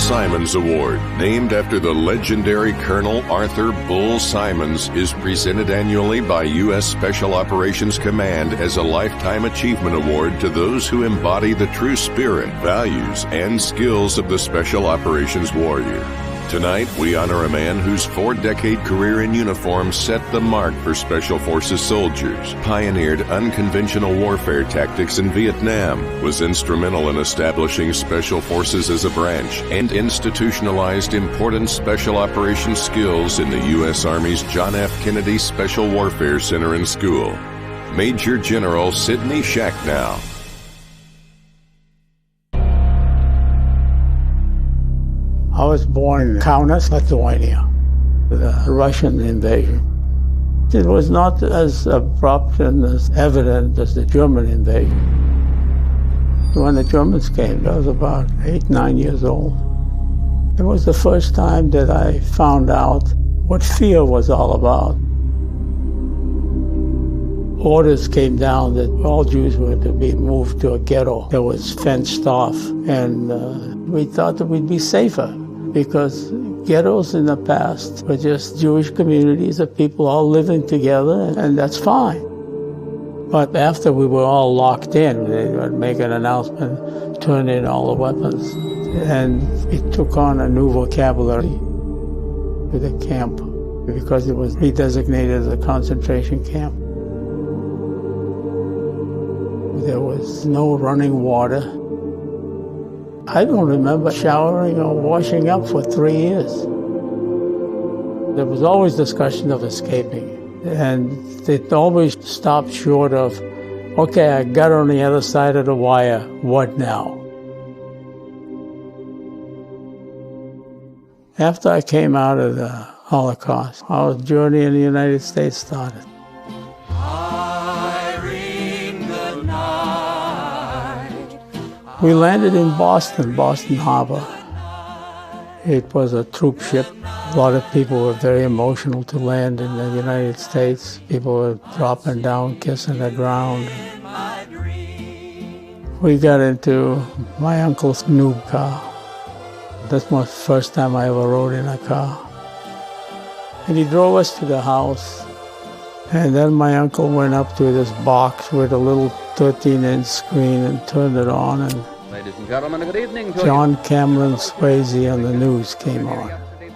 Simons Award, named after the legendary Colonel Arthur Bull Simons, is presented annually by U.S. Special Operations Command as a Lifetime Achievement Award to those who embody the true spirit, values, and skills of the Special Operations Warrior. Tonight, we honor a man whose 4-decade career in uniform set the mark for Special Forces soldiers, pioneered unconventional warfare tactics in Vietnam, was instrumental in establishing Special Forces as a branch, and institutionalized important Special Operations skills in the U.S. Army's John F. Kennedy Special Warfare Center and School. Major General Sidney Shachnow. I was born in Kaunas, Lithuania, the Russian invasion. It was not as abrupt and as evident as the German invasion. When the Germans came, I was about 8, 9 years old. It was the first time that I found out what fear was all about. Orders came down that all Jews were to be moved to a ghetto that was fenced off, and we thought that we'd be safer, because ghettos in the past were just Jewish communities of people all living together, and that's fine. But after we were all locked in, they would make an announcement, turn in all the weapons, and it took on a new vocabulary with the camp, because it was redesignated as a concentration camp. There was no running water. I don't remember showering or washing up for 3 years. There was always discussion of escaping, and it always stopped short of, okay, I got on the other side of the wire, what now? After I came out of the Holocaust, our journey in the United States started. We landed in Boston Harbor. It was a troop ship. A lot of people were very emotional to land in the United States. People were dropping down, kissing the ground. We got into my uncle's new car. That's my first time I ever rode in a car. And he drove us to the house. And then my uncle went up to this box with a little 13-inch screen and turned it on, and ladies and gentlemen, good evening. John Cameron's Swayze on the news came on.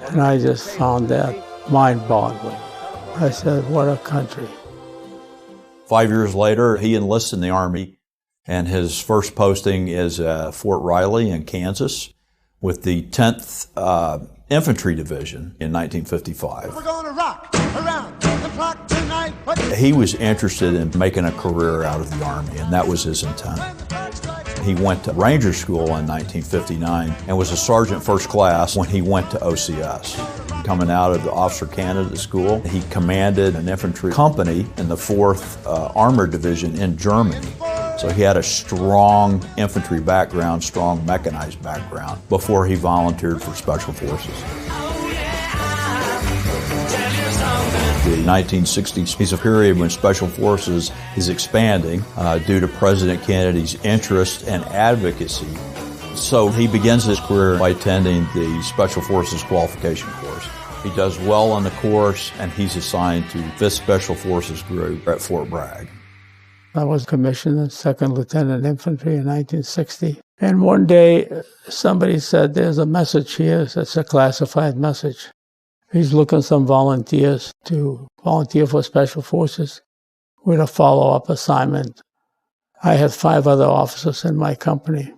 And I just found that mind-boggling. I said, what a country. 5 years later, he enlists in the Army, and his first posting is Fort Riley in Kansas with the 10th Infantry Division in 1955. We're going to rock around the clock tonight. He was interested in making a career out of the Army, and that was his intent. He went to Ranger School in 1959 and was a sergeant first class when he went to OCS. Coming out of the Officer Candidate School, he commanded an infantry company in the 4th Armored Division in Germany. So he had a strong infantry background, strong mechanized background before he volunteered for Special Forces. The 1960s is a period when Special Forces is expanding due to President Kennedy's interest and advocacy. So he begins his career by attending the Special Forces qualification course. He does well on the course, and he's assigned to 5th Special Forces Group at Fort Bragg. I was commissioned as 2nd Lieutenant Infantry in 1960. And one day, somebody said, there's a message here. It's a classified message. He's looking for some volunteers to volunteer for Special Forces with a follow-up assignment. I had 5 other officers in my company.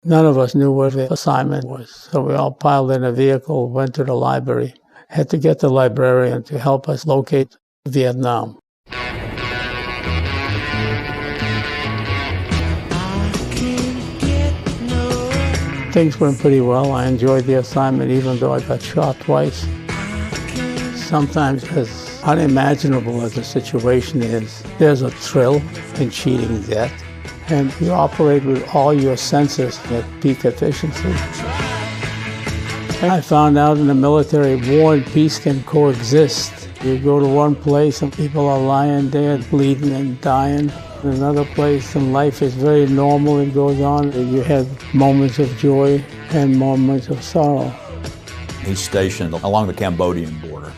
None of us knew what the assignment was, so we all piled in a vehicle, went to the library, had to get the librarian to help us locate Vietnam. Things went pretty well. I enjoyed the assignment, even though I got shot twice. Sometimes, as unimaginable as the situation is, there's a thrill in cheating death, and you operate with all your senses at peak efficiency. And I found out in the military, war and peace can coexist. You go to one place and people are lying there, bleeding and dying. In another place, and life is very normal, it goes on. You have moments of joy. and moments of sorrow. He's stationed along the Cambodian border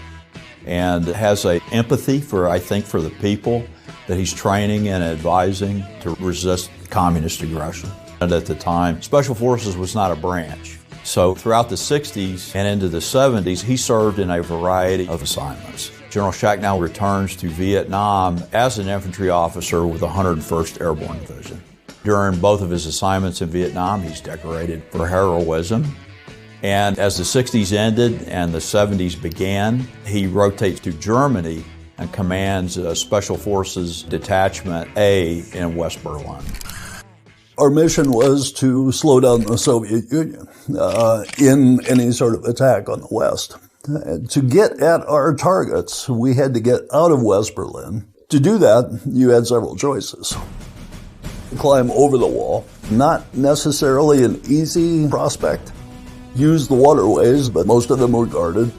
and has a empathy for the people that he's training and advising to resist communist aggression. And at the time, Special Forces was not a branch. So throughout the 60s and into the 70s, he served in a variety of assignments. General Shachnow returns to Vietnam as an infantry officer with the 101st Airborne Division. During both of his assignments in Vietnam, he's decorated for heroism. And as the 60s ended and the 70s began, he rotates to Germany and commands Special Forces Detachment A in West Berlin. Our mission was to slow down the Soviet Union in any sort of attack on the West. To get at our targets, we had to get out of West Berlin. To do that, you had several choices. Climb over the wall, not necessarily an easy prospect. Use the waterways, but most of them were guarded.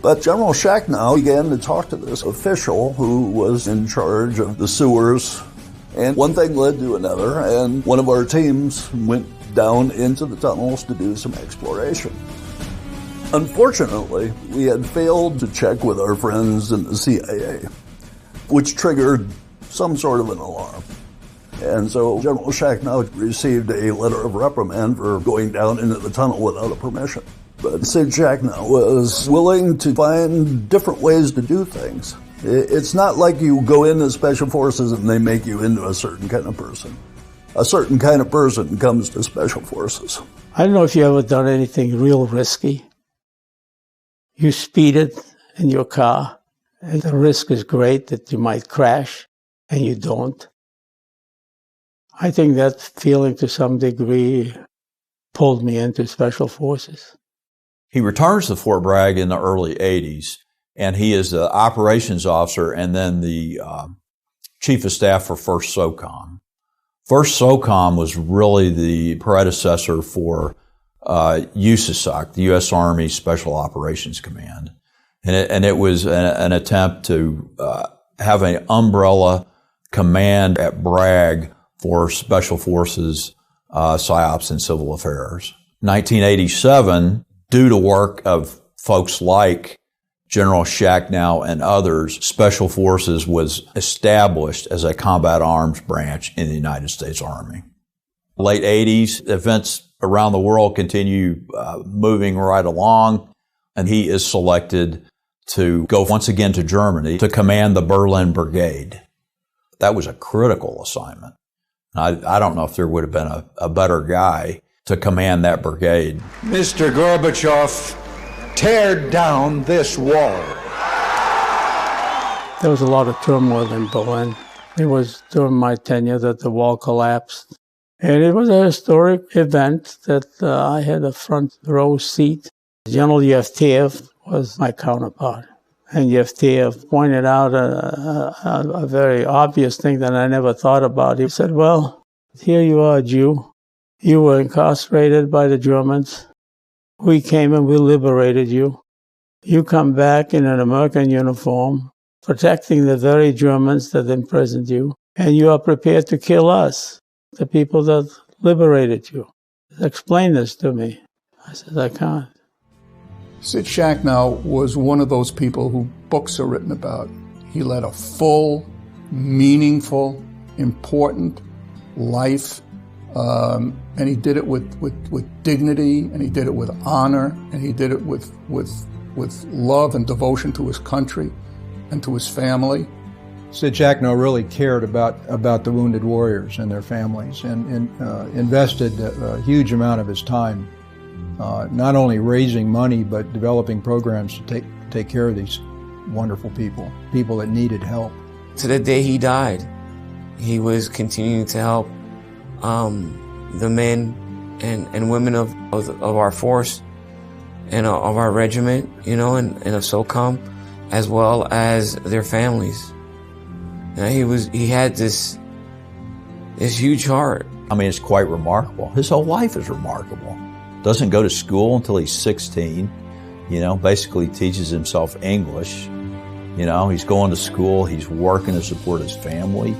But General Shachnow began to talk to this official who was in charge of the sewers. And one thing led to another, and one of our teams went down into the tunnels to do some exploration. Unfortunately, we had failed to check with our friends in the CIA, which triggered some sort of an alarm. And so General Shachnow received a letter of reprimand for going down into the tunnel without a permission. But Sid Shachnow was willing to find different ways to do things. It's not like you go into Special Forces and they make you into a certain kind of person. A certain kind of person comes to Special Forces. I don't know if you ever done anything real risky. You speeded in your car, and the risk is great that you might crash, and you don't. I think that feeling to some degree pulled me into Special Forces. He returns to Fort Bragg in the early 80s, and he is the operations officer and then the chief of staff for 1st SOCOM. 1st SOCOM was really the predecessor for USASOC, the U.S. Army Special Operations Command. And it was an attempt to have an umbrella command at Bragg for Special Forces, PSYOPs, and civil affairs. 1987, due to work of folks like General Shachnow and others, Special Forces was established as a combat arms branch in the United States Army. Late 80s, events around the world continue moving right along, and he is selected to go once again to Germany to command the Berlin Brigade. That was a critical assignment. I don't know if there would have been a better guy to command that brigade. Mr. Gorbachev, tear down this wall. There was a lot of turmoil in Berlin. It was during my tenure that the wall collapsed. And it was a historic event that I had a front row seat. General Yevteev was my counterpart. And Yevteev pointed out a very obvious thing that I never thought about. He said, well, here you are, Jew. You were incarcerated by the Germans. We came and we liberated you. You come back in an American uniform, protecting the very Germans that imprisoned you, and you are prepared to kill us, the people that liberated you. Explain this to me. I said, I can't. Sid Shachnow was one of those people who books are written about. He led a full, meaningful, important life, and he did it with dignity, and he did it with honor, and he did it with love and devotion to his country and to his family. Sid Shachnow really cared about the wounded warriors and their families, and invested a huge amount of his time not only raising money, but developing programs to take care of these wonderful people that needed help. To the day he died, he was continuing to help the men and women of our force and of our regiment, and of SOCOM, as well as their families. He had this huge heart. I mean, it's quite remarkable. His whole life is remarkable. Doesn't go to school until he's 16, basically teaches himself English. He's going to school, he's working to support his family.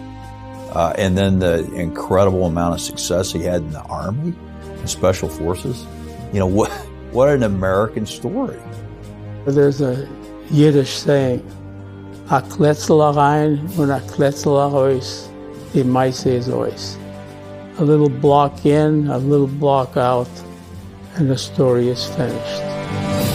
And then the incredible amount of success he had in the Army and Special Forces. You know, what an American story. There's a Yiddish saying, a kletzel rein und a kletzel raus, die Meise is ois. A little block in, a little block out, and the story is finished.